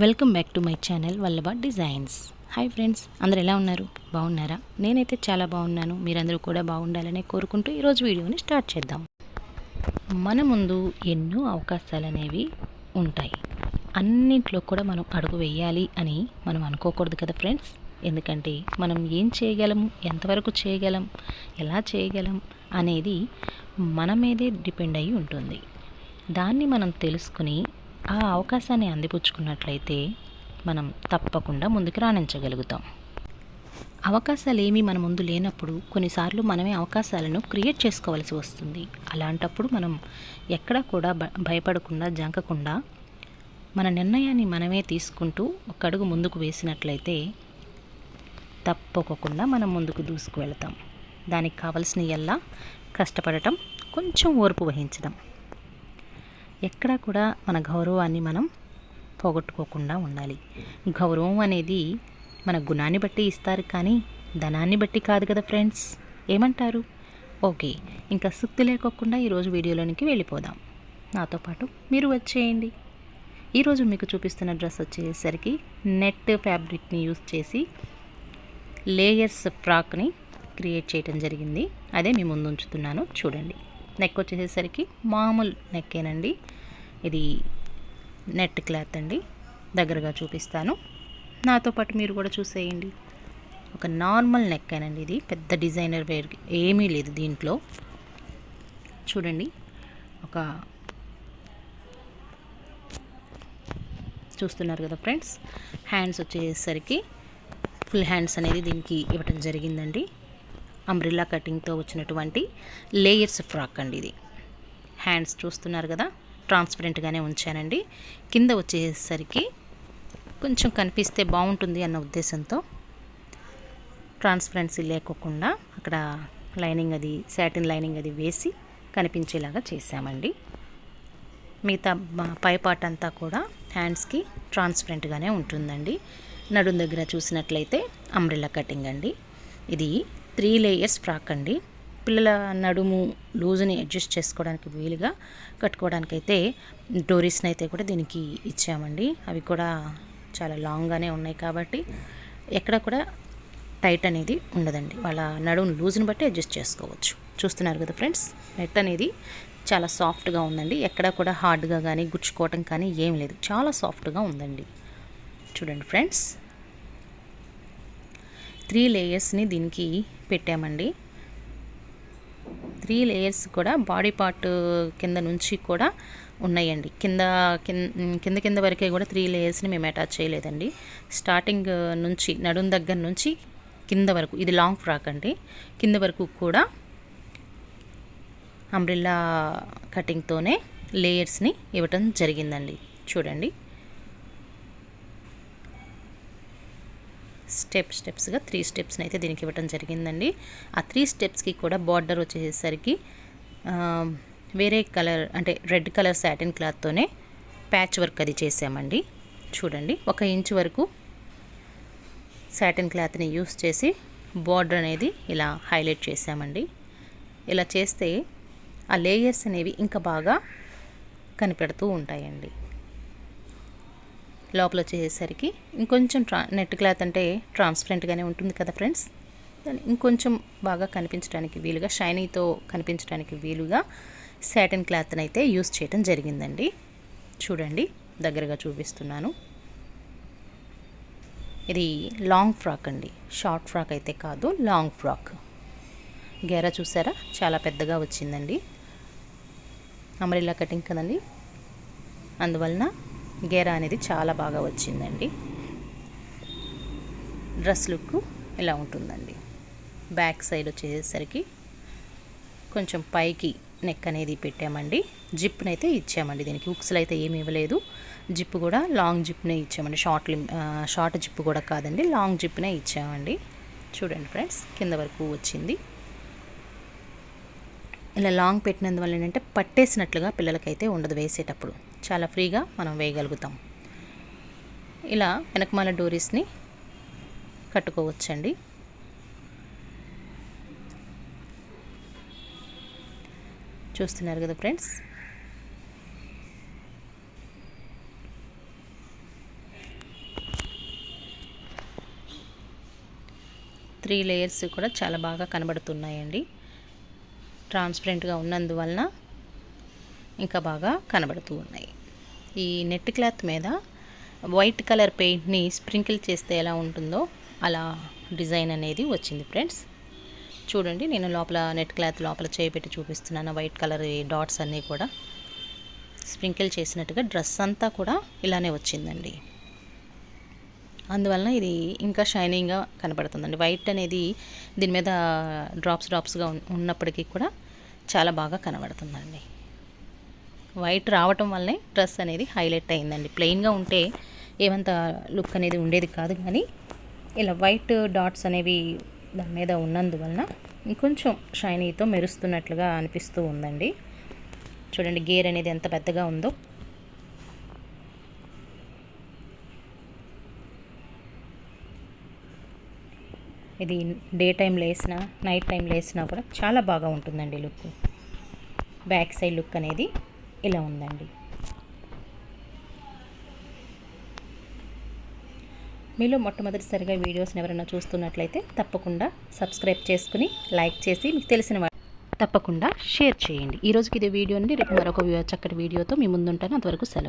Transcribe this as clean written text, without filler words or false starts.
Welcome back to my channel Vallabha designs. Hi friends, అందరు ఎలా ఉన్నారు? బాగున్నారా? నేనైతే చాలా బాగున్నాను. మీరందరూ కూడా బాగుండాలని కోరుకుంటూ ఈరోజు వీడియోని స్టార్ట్ చేద్దాం. మన ముందు ఎన్నో అవకాశాలు అనేవి ఉంటాయి. అన్నింటిలో కూడా మనం అడుగు వేయాలి అని మనం అనుకోకూడదు కదా ఫ్రెండ్స్. ఎందుకంటే మనం ఏం చేయగలం, ఎంతవరకు చేయగలం, ఎలా చేయగలం అనేది మన మీదే డిపెండ్ అయి ఉంటుంది. దాన్ని మనం తెలుసుకుని ఆ అవకాశాన్ని అందిపుచ్చుకున్నట్లయితే మనం తప్పకుండా ముందుకు రాణించగలుగుతాం. అవకాశాలు ఏమీ మన ముందు లేనప్పుడు కొన్నిసార్లు మనమే అవకాశాలను క్రియేట్ చేసుకోవాల్సి వస్తుంది. అలాంటప్పుడు మనం ఎక్కడా కూడా భయపడకుండా, జంకకుండా మన నిర్ణయాన్ని మనమే తీసుకుంటూ ఒక అడుగు ముందుకు వేసినట్లయితే తప్పకుండా మనం ముందుకు దూసుకు వెళతాం. దానికి కావలసిన ఎలా కష్టపడటం, కొంచెం ఓర్పు వహించడం. ఎక్కడా కూడా మన గౌరవాన్ని మనం పోగొట్టుకోకుండా ఉండాలి. గౌరవం అనేది మన గుణాన్ని బట్టి ఇస్తారు, కానీ ధనాన్ని బట్టి కాదు కదా ఫ్రెండ్స్. ఏమంటారు? ఓకే, ఇంకా సుత్తి లేకోకుండా ఈరోజు వీడియోలోనికి వెళ్ళిపోదాం. నాతో పాటు మీరు వచ్చేయండి. ఈరోజు మీకు చూపిస్తున్న డ్రెస్ వచ్చేసరికి నెట్ ఫ్యాబ్రిక్ని యూజ్ చేసి లేయర్స్ ఫ్రాక్ని క్రియేట్ చేయడం జరిగింది. అదే మీ ముందు ఉంచుతున్నాను, చూడండి. నెక్ వచ్చేసరికి మామూలు నెక్కేనండి. ఇది నెట్ క్లాత్ అండి. దగ్గరగా చూపిస్తాను, నాతో పాటు మీరు కూడా చూసేయండి. ఒక నార్మల్ నెక్కేనండి. ఇది పెద్ద డిజైనర్ వేర్ ఏమీ లేదు దీంట్లో. చూడండి, ఒక చూస్తున్నారు కదా ఫ్రెండ్స్. హ్యాండ్స్ వచ్చేసరికి ఫుల్ హ్యాండ్స్ అనేది దీనికి ఇవ్వటం జరిగిందండి. అంబ్రిల్లా కటింగ్తో వచ్చినటువంటి లేయర్స్ ఫ్రాక్ అండి ఇది. హ్యాండ్స్ చూస్తున్నారు కదా, ట్రాన్స్పరెంట్గానే ఉంచానండి. కింద వచ్చేసరికి కొంచెం కనిపిస్తే బాగుంటుంది అన్న ఉద్దేశంతో ట్రాన్స్పరెన్సీ లేకోకుండా అక్కడ లైనింగ్ అది, సాటిన్ లైనింగ్ అది వేసి కనిపించేలాగా చేసామండి. మిగతా పై పార్ట్ అంతా కూడా హ్యాండ్స్కి ట్రాన్స్పరెంట్గానే ఉంటుందండి. నడుం దగ్గర చూసినట్లయితే అంబ్రిల్లా కటింగ్ అండి. ఇది 3 లేయర్స్ ఫ్రాక్ అండి. పిల్లల నడుము లూజ్ని అడ్జస్ట్ చేసుకోవడానికి వీలుగా కట్టుకోవడానికైతే డోరీస్ని అయితే కూడా దీనికి ఇచ్చామండి. అవి కూడా చాలా లాంగ్గానే ఉన్నాయి కాబట్టి ఎక్కడ కూడా టైట్ అనేది ఉండదండి. వాళ్ళ నడుము లూజ్ని బట్టి అడ్జస్ట్ చేసుకోవచ్చు. చూస్తున్నారు కదా ఫ్రెండ్స్, నెట్ అనేది చాలా సాఫ్ట్గా ఉందండి. ఎక్కడ కూడా హార్డ్గా కానీ గుచ్చుకోవటం కానీ ఏం లేదు, చాలా సాఫ్ట్గా ఉందండి. చూడండి ఫ్రెండ్స్, 3 లేయర్స్ని దీనికి పెట్టామండి. 3 లేయర్స్ కూడా బాడీ పార్ట్ కింద నుంచి కూడా ఉన్నాయండి. కింద వరకే కూడా 3 లేయర్స్ని మేము అటాచ్ చేయలేదండి. స్టార్టింగ్ నుంచి నడుం దగ్గర నుంచి కింద వరకు, ఇది లాంగ్ ఫ్రాక్ అండి, కింద వరకు కూడా అంబ్రిల్లా కటింగ్తోనే లేయర్స్ని ఇవ్వటం జరిగిందండి. చూడండి, స్టెప్స్గా 3 స్టెప్స్ని అయితే దీనికి ఇవ్వటం జరిగిందండి. ఆ 3 స్టెప్స్కి కూడా బార్డర్ వచ్చేసరికి వేరే కలర్ అంటే రెడ్ కలర్ సాటిన్ క్లాత్తోనే ప్యాచ్ వర్క్ అది చేసామండి. చూడండి, 1 ఇంచ్ వరకు సాటిన్ క్లాత్ని యూస్ చేసి బార్డర్ అనేది ఇలా హైలైట్ చేసామండి. ఇలా చేస్తే ఆ లేయర్స్ అనేవి ఇంకా బాగా కనిపెడుతూ ఉంటాయండి. లోపల వచ్చేసరికి ఇంకొంచెం నెట్ క్లాత్ అంటే ట్రాన్స్పరెంట్గానే ఉంటుంది కదా ఫ్రెండ్స్. దాన్ని ఇంకొంచెం బాగా కనిపించడానికి వీలుగా, షైనీతో కనిపించడానికి వీలుగా సాటిన్ క్లాత్ని అయితే యూస్ చేయడం జరిగిందండి. చూడండి, దగ్గరగా చూపిస్తున్నాను. ఇది లాంగ్ ఫ్రాక్ అండి, షార్ట్ ఫ్రాక్ అయితే కాదు, లాంగ్ ఫ్రాక్. గేరా చూసారా, చాలా పెద్దగా వచ్చిందండి. అంబ్రెల్లా కటింగ్ కదండి, అందువలన గేరా అనేది చాలా బాగా వచ్చిందండి. డ్రెస్ లుక్ ఇలా ఉంటుందండి. బ్యాక్ సైడ్ వచ్చేసరికి కొంచెం పైకి నెక్ అనేది పెట్టామండి. జిప్ని అయితే ఇచ్చామండి. దీనికి హుక్స్లు అయితే ఏమి ఇవ్వలేదు. జిప్ కూడా లాంగ్ జిప్నే ఇచ్చామండి. షార్ట్ జిప్ కూడా కాదండి, లాంగ్ జిప్నే ఇచ్చామండి. చూడండి ఫ్రెండ్స్, కింద వరకు వచ్చింది. ఇలా లాంగ్ పెట్టినందువల్ల ఏంటంటే పట్టేసినట్లుగా పిల్లలకైతే ఉండదు, వేసేటప్పుడు చాలా ఫ్రీగా మనం వేయగలుగుతాం. ఇలా వెనకమాల డోరీస్ని కట్టుకోవచ్చండి. చూస్తున్నారు కదా ఫ్రెండ్స్, 3 లేయర్స్ కూడా చాలా బాగా కనబడుతున్నాయండి. ట్రాన్స్పరెంట్గా ఉన్నందువలన ఇంకా బాగా కనబడుతూ ఉన్నాయి. ఈ నెట్ క్లాత్ మీద వైట్ కలర్ పెయింట్ని స్ప్రింకిల్ చేస్తే ఎలా ఉంటుందో అలా డిజైన్ అనేది వచ్చింది ఫ్రెండ్స్. చూడండి, నేను లోపల నెట్ క్లాత్ లోపల చేపెట్టి చూపిస్తున్నాను. వైట్ కలర్ డాట్స్ అన్నీ కూడా స్ప్రింకిల్ చేసినట్టుగా డ్రెస్ అంతా కూడా ఇలానే వచ్చిందండి. అందువలన ఇది ఇంకా షైనింగ్గా కనపడుతుందండి. వైట్ అనేది దీని మీద డ్రాప్స్గా ఉన్నప్పటికీ కూడా చాలా బాగా కనబడుతుందండి. వైట్ రావటం వల్లనే డ్రెస్ అనేది హైలైట్ అయిందండి. ప్లెయిన్గా ఉంటే ఏమంత లుక్ అనేది ఉండేది కాదు, కానీ ఇలా వైట్ డాట్స్ అనేవి దాని మీద ఉన్నందువలన ఇంకొంచెం షైనీతో మెరుస్తున్నట్లుగా అనిపిస్తూ ఉందండి. చూడండి, గేర్ అనేది ఎంత పెద్దగా ఉందో. ఇది డే టైంలో వేసినా నైట్ టైంలో వేసినా కూడా చాలా బాగా ఉంటుందండి లుక్. బ్యాక్ సైడ్ లుక్ అనేది ఇలా ఉందండి. మీలో మొట్టమొదటిసారిగా వీడియోస్ని ఎవరైనా చూస్తున్నట్లయితే తప్పకుండా సబ్స్క్రైబ్ చేసుకుని లైక్ చేసి మీకు తెలిసిన వాళ్ళు తప్పకుండా షేర్ చేయండి. ఈరోజుకి ఇదే వీడియో అండి. రేపు మరొక చక్కటి వీడియోతో మీ ముందుంటాను. అంతవరకు సెలవు.